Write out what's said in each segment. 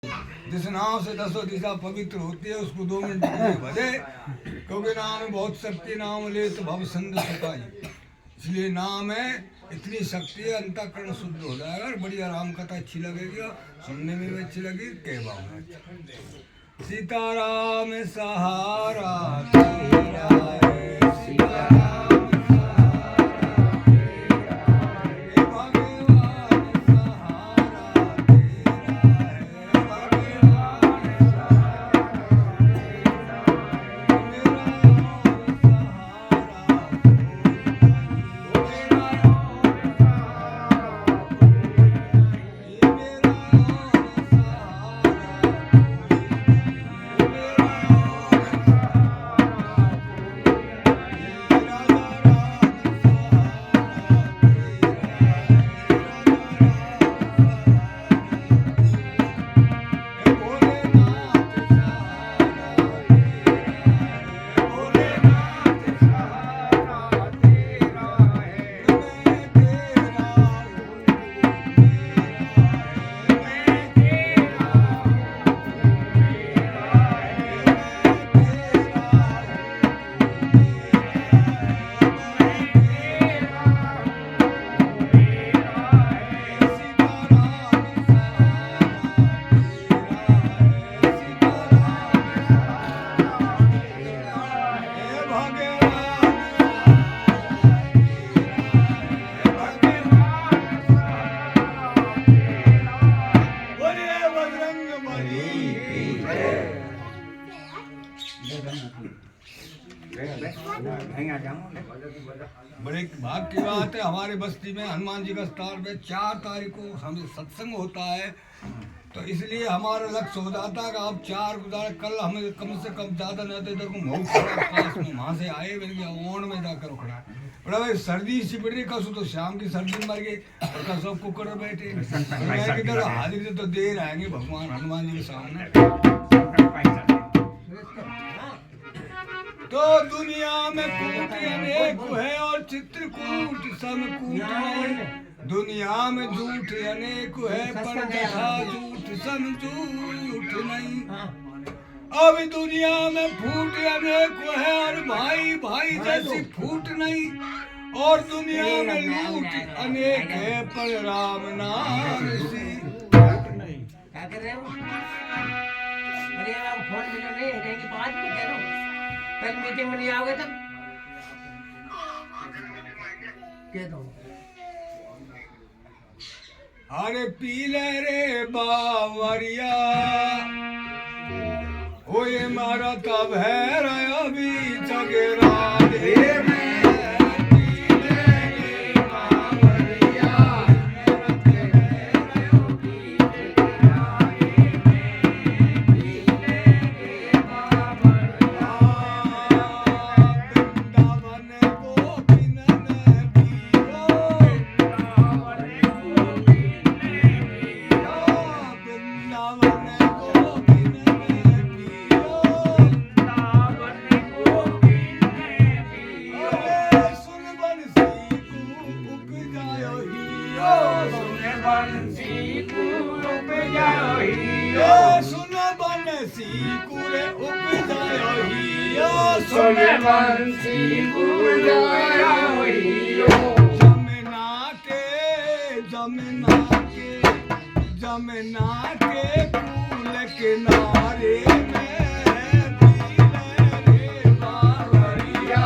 जिस नाम से दसों दिशा पवित्र होती है उसको 2 मिनट के लिए भजे, क्योंकि नाम में बहुत शक्ति, नाम ले तो भव संग सुखाई। इसलिए नाम है, इतनी शक्ति है, अंतःकरण शुद्ध हो जाएगा। बढ़िया राम कथा अच्छी लगेगी और सुनने में भी अच्छी लगेगी, कहवा में अच्छा। सीताराम सहारा तेरा है, सीताराम बड़े भाग की बात है। हमारे बस्ती में हनुमान जी का स्थान पे 4 तारीख को हमें सत्संग होता है, तो इसलिए हमारा लक्ष्य हो जाता है कि आप 4 गुजार कल हमें कम से कम ज़्यादा नहीं होते, देखो मऊ पास में वहाँ से आए मेरे ओण में जाकर उखड़ा है। बड़ा भाई सर्दी सी पड़ रही, कसू तो शाम की सर्दी मर गई और कसो कुकर बैठे किधर हाजिर तो देर आएंगे भगवान हनुमान जी के सामने। तो दुनिया में कूट अनेक है और चित्रकूट समकूट नहीं। दुनिया में झूठ अनेक है पर जथा झूठ समझूठ नहीं। अब दुनिया में फूट अनेक है और भाई भाई जैसी फूट नहीं। और दुनिया में लूट अनेक है पर राम नाम सी नहीं। क्या कर रहे हो? अरे आप फोन मिलो नहीं है कि बात भी करो। कल मीटिंग में नहीं आओगे तब क्या दो? अरे पीले रे बावरिया ओ ये मारा तब है अभी जगरा रे जमुना के कूल किनारे में पीले रे बावरिया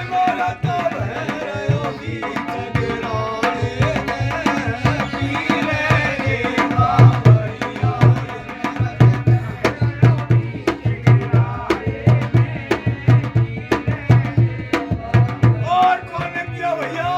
मेरा तब है अभी जगरा रे पीले रे बावरिया। और कौन पिया भैया?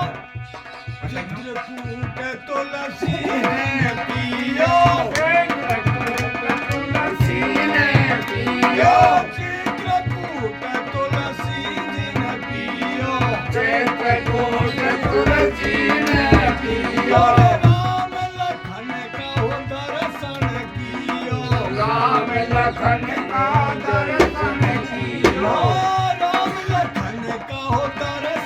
चित्रकूट तुलसी ने पियो, चित्रकूट तुलसी ने पियो, चित्रकूट तुलसी ने पियो, चित्रकूट तुलसी ने पियो। राम लखन का हो दर्शन कियो, राम लखन का दर्शन कियो, राम लखन का हो दर्शन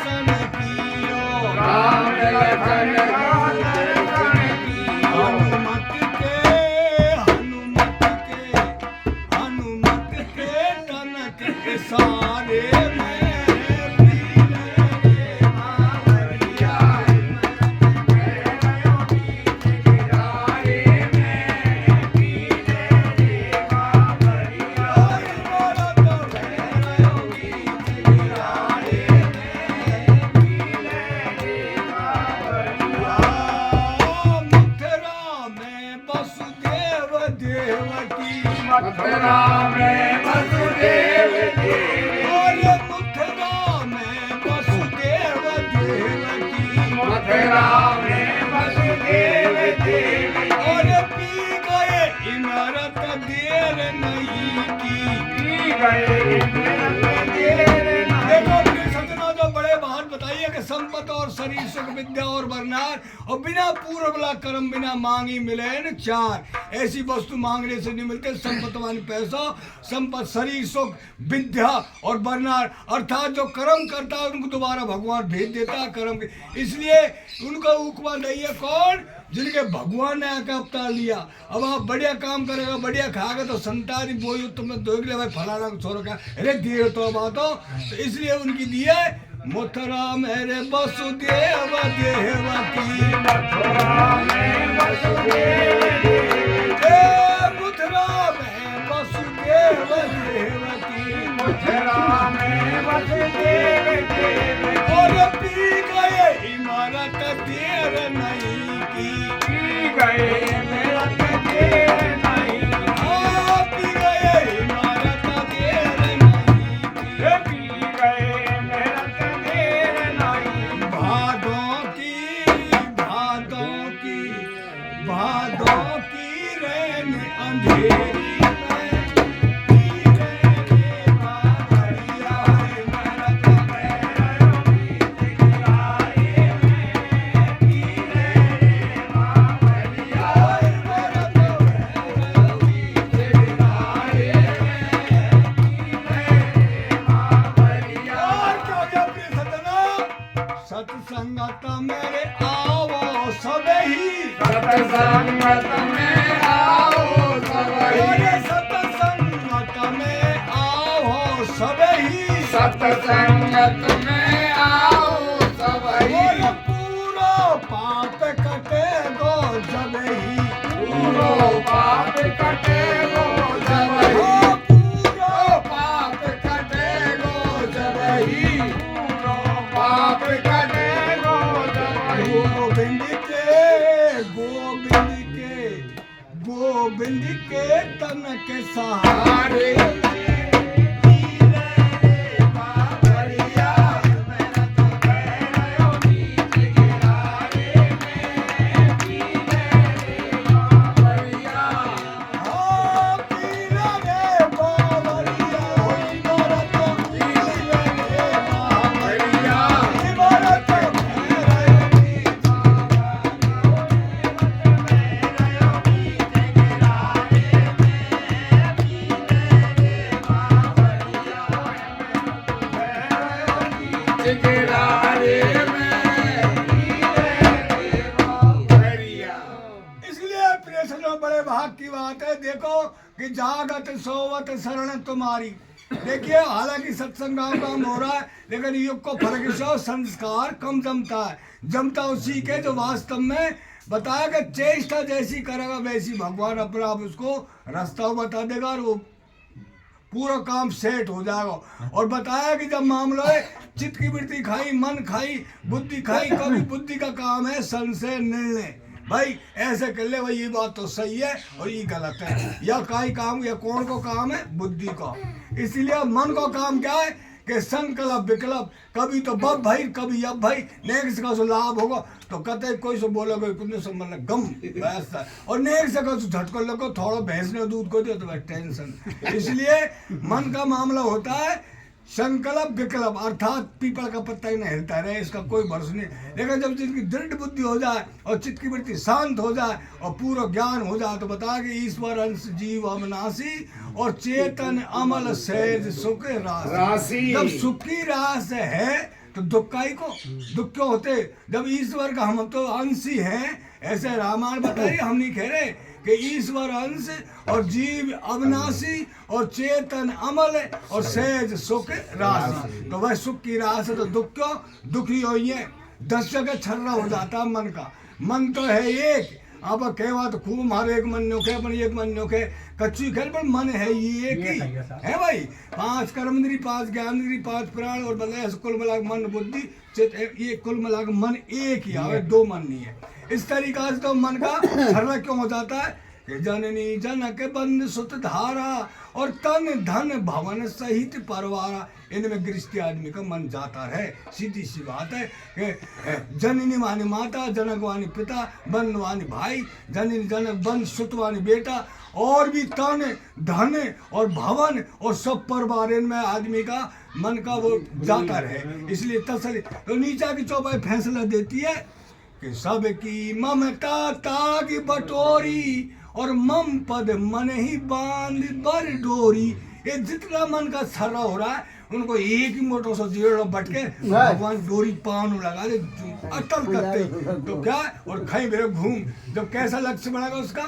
देखो अपने सज्जनों जो बड़े बात बताइए कि संपत और शरीर सुख विद्या और बरनार और बिना पूर्व बला कर्म बिना मांगी मिले न चार। ऐसी वस्तु मांगने से नहीं मिलते, संपत मानी पैसा, संपत शरीर सुख विद्या और बरनार, अर्थात जो कर्म करता है उनको दोबारा भगवान भेज देता है कर्म के। इसलिए उनका उकवा नहीं है कौन, जिनके भगवान ने आकर अवतार लिया। अब आप बढ़िया काम करेगा, बढ़िया खाएगा तो संतानी बोई तुमने देख लिया भाई फलाना छोड़ का अरे दिए तो बात हो, तो इसलिए उनकी दिए मथुरा मेरे वसुदेव देवकी, मथुरा में वसुदेव देवकी, मथुरा में वसुदेव देवकी, और पी गए इमारत देर नहीं की, पी गए इमारत देर नहीं, पी गए इमारत देर नहीं की, पी गए इमारत देर नहीं। भादों की रैन अंधेरी सत्संगत मेरे आओ सबही, सत्संगत में आओ सबही, सत्संगत में आओ सबही, सत्संगत में आओ सबही, पूरा पाप कटे गो जबही, पूरा पाप कटे गो जबही, पूरा पाप कटे गो जबही, पाप कटे गो जबही। गोविंद के तन के सहारे बड़े भाग की बात है। देखो कि जागत सोवत शरण तुम्हारी। देखिए हालांकि सत्संग काम हो रहा है, लेकिन युग को फर्क से संस्कार कम जमता है, जमता उसी के जो वास्तव में बताया कि चेष्टा जैसी करेगा वैसी भगवान अपने आप उसको रास्ता बता देगा और वो पूरा काम सेट हो जाएगा। और बताया कि जब मामला है चित्त की वृत्ति खाई, मन खाई, बुद्धि खाई, कभी बुद्धि का काम है संशय निर्णय, भाई ऐसे कर ले भाई ये बात तो सही है और ये गलत है, या काई काम या कौन को काम है बुद्धि का। इसलिए मन को काम क्या है कि संकल्प विकल्प, कभी तो बब भाई कभी अब भाई नेक्स्ट का सो लाभ होगा तो कहते कोई सो बोलोगे कुछ समझ गम वैसा, और नेक्स्ट का सो झटको लगो थोड़ा भैंस ने दूध को दिया तो भाई टेंशन। इसलिए मन का मामला होता है संकल्प विकल्प, अर्थात पीपल का पत्ता ही नहीं हिलता रहे, इसका कोई भरोसा नहीं। लेकिन जब जिसकी दृढ़ बुद्धि हो जाए और चित्त की वृत्ति शांत हो जाए और पूरा ज्ञान हो जाए तो बता कि ईश्वर अंश जीव अविनाशी और चेतन अमल सहज सुख राशि। जब सुख की रास है तो दुख का ही को दुख क्यों होते, जब ईश्वर का हम तो अंश ही हैं। ऐसे रामायण बताइए, हम नहीं कह रहे कि ईश्वर अंश और जीव अविनाशी और चेतन अमल और सहज सुख राशि। तो वह सुख की रास है तो दुख क्यों, दुखी हो ये 10 जगह छर्रा हो जाता है मन का। मन तो है एक, अब कहवा तो खूब हमारे एक मन नोखे अपन एक मन नोखे कच्ची खेल, पर मन है ये एक ही है भाई। 5 कर्मेंद्री, 5 ज्ञानेंद्री, 5 प्राण और बल्ले कुल मिला मन बुद्धि चित्त, ये कुल मिला मन एक ही है, 2 मन नहीं है। इस तरीका से तो मन का छर्रा क्यों हो जाता है कि जननी जनक बंद सुत धारा और तन धन भवन सहित परवारा। इनमें गृहस्थी आदमी का मन जाता है, सीधी सी बात है कि जननी वानी माता, जनक वानी पिता, बंद वानी भाई, जननी जनक बंद सुत वानी बेटा, और भी तन धन और भवन और सब परिवार, इनमें आदमी का मन का वो जाता रहे। इसलिए तसली तो नीचा की चौपाई फैसला देती है कि सबकी ममता ताग बटोरी और मम पद मन ही बांध बर डोरी। ये जितना मन का छर्रा हो रहा है उनको एक ही मोटो सा जेड़ो बटके भगवान डोरी पान लगा दे अटल करते ही। तो क्या और खाई मेरे घूम जब कैसा लक्ष्य बनाएगा उसका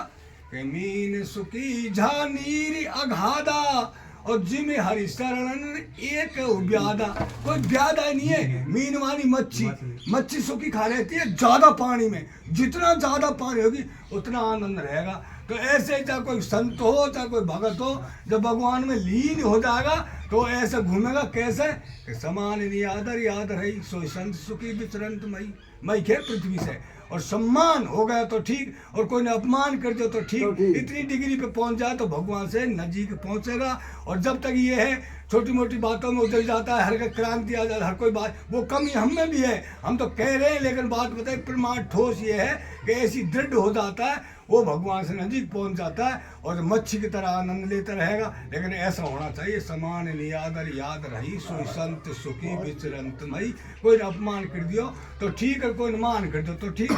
कि मीन सुखी झानीर अघादा और जिमे हरि शरण एक ब्यादा। कोई ब्यादा नहीं है। मीन मानी मच्छी, मच्छी सुखी खा रहती है ज्यादा पानी में, जितना ज्यादा पानी होगी उतना आनंद रहेगा। तो ऐसे चाहे कोई संत हो चाहे कोई भगत हो, जब भगवान में लीन हो जाएगा तो ऐसे घूमेगा कैसे कि समान नियादर याद रही सोई संत सुखी विचरंत मई खे पृथ्वी से। और सम्मान हो गया तो ठीक, और कोई ने अपमान कर दिया तो ठीक। इतनी डिग्री पे पहुंच जाए तो भगवान से नजीक पहुंचेगा। और जब तक ये है छोटी मोटी बातों में उतर जाता है, हर कोई क्रांति आ जाता है, हर कोई बात वो कमी हम में भी है, हम तो कह रहे हैं, लेकिन बात बताए प्रमाण ठोस ये है कि ऐसी दृढ़ हो जाता है वो भगवान से नजीक पहुंच जाता है और मच्छी की तरह आनंद लेता रहेगा। लेकिन ऐसा होना चाहिए समान नियादर याद रही सोई संत सुखी विचरंत मई। कोई ने अपमान कर दियो तो ठीक है, कोई ने मान कर दियो तो ठीक।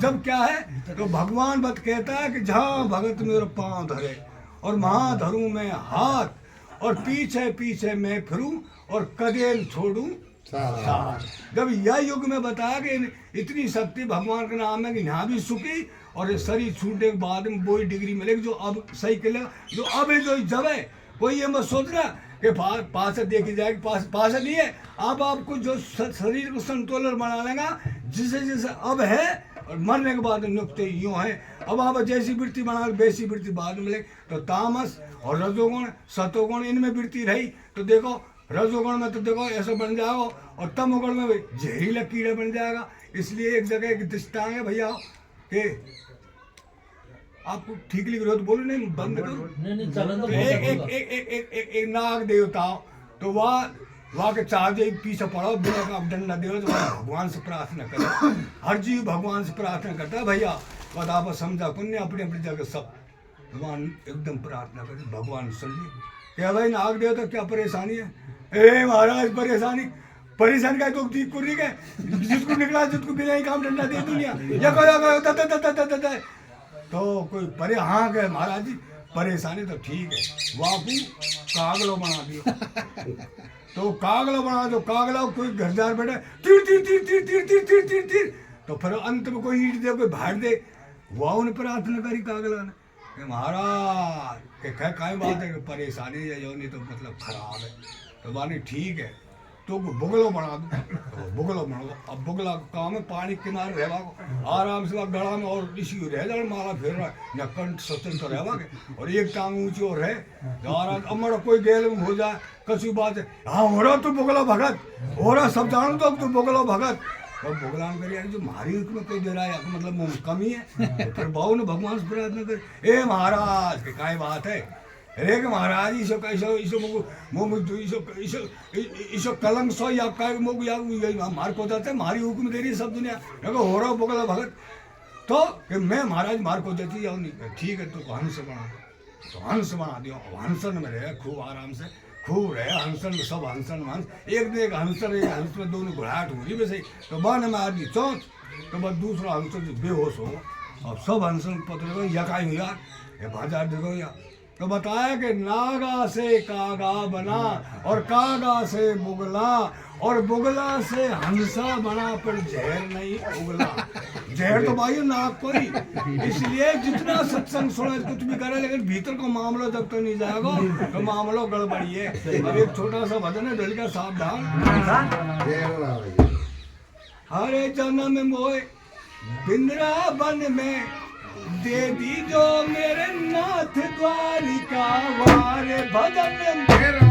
जब क्या है तो भगवान बत कहता है कि जहाँ भगत मेरे पाँव धरे और वहाँ धरूं मैं हाथ और पीछे पीछे मैं फिरूं और कदेल छोड़ूं साथ। जब यह युग में बताया कि इतनी शक्ति भगवान का नाम है कि यहाँ भी सुखी और ये शरीर छूटने के बाद में वही डिग्री मिलेगी जो अब सही करेगा, जो अब है जो जब है। कोई ये मत सोचना कि पास देखी जाएगी, पास नहीं है। अब आपको जो शरीर को संतुलन बना लेगा जिसे जैसे अब है और मरने के बाद नुकते यूँ है। अब आप जैसी वृत्ति बना वैसी वृत्ति बाद में मिलेगी। तो तामस और रजोगुण सतोगुण इनमें वृत्ति रही तो देखो रजोगुण में तो देखो ऐसा बन जाओ और तमोगुण में भी जहरीला कीड़ा बन जाएगा। इसलिए एक जगह एक दृष्टांत है भैया कि आपको ठीक लिख रहे हो तो बोलो नहीं बंद करो। एक नाग देवता तो वहाँ के चार्जे पीछे पड़ो बिना का डंडा दे तो भगवान से प्रार्थना करो। हर जीव भगवान से प्रार्थना करता है भैया बस आप समझा पुण्य अपनी अपनी जगह सब भगवान एकदम प्रार्थना करे भगवान सुन ली क्या भाई नाग देवता क्या परेशानी है। ए महाराज परेशानी का तो ठीक कर रही है जिसको निकला जिसको बिना ही काम डंडा दे दुनिया या तो कोई परे हाँ गए महाराज जी परेशानी तो ठीक है वापू कागलो बना दियो। तो कागलो बना दो कागला कोई घरदार बैठे तीर तीर तीर तीर तीर तीर तीर तीर तीर तो फिर अंत में कोई ईट दे कोई भाड़ दे वाह ने प्रार्थना करी कागला ने महाराज के काय बात है कि परेशानी है जो नहीं तो मतलब खराब है तो बानी ठीक है तो बुगलो बना दो तो बुगलो बना दो। अब बुगला काम है पानी किनारे रहवा को आराम से गड़ा में और ऋषि रह जाए माला फिर रहा है न कंठ सचन तो रहवा के और एक टांग ऊंची और है आराम अमर कोई गेल में हो जाए कसी बात है हाँ हो रहा तो बुगलो भगत हो रहा सब जानो तो बुगलो भगत और भगवान करिए जो मारी में कोई दे रहा है मतलब कमी है तो फिर बाबू ने भगवान से प्रार्थना करे ए महाराज के काय बात है अरे के महाराज ईशो कलंक सो या काय मोग या मार को जाते मारी हुक्म दे रही सब दुनिया देखो हो रहा बोगला भगत तो कि मैं महाराज मार को देती जाऊँ नहीं ठीक है तो हंस बना दो तो हंस बना दियो हंसन में रहे खूब आराम से खूब रहे हंसन में सब हंसन में हंस एक दिन एक हंस में दोनों घुड़ाहट हो रही वैसे तो बन में आदमी चौथ तो बस दूसरा हंसन बेहोश हो अब सब हंसन पत्र यकाई यार ये बाजार देखो यार तो बताया कि नागा से कागा बना और कागा से बुगला और बुगला से हंसा बना पर जहर नहीं उगला। जहर तो भाई नाक को ही इसलिए जितना सत्संग सुना कुछ भी करे लेकिन भीतर को मामला जब तक नहीं जाएगा तो मामला गड़बड़ी है। अब एक छोटा सा भजन है दिल का सावधान हरे जन्म मोए वृंदावन में दे दी जो मेरे नाथ द्वारिका वारे भजन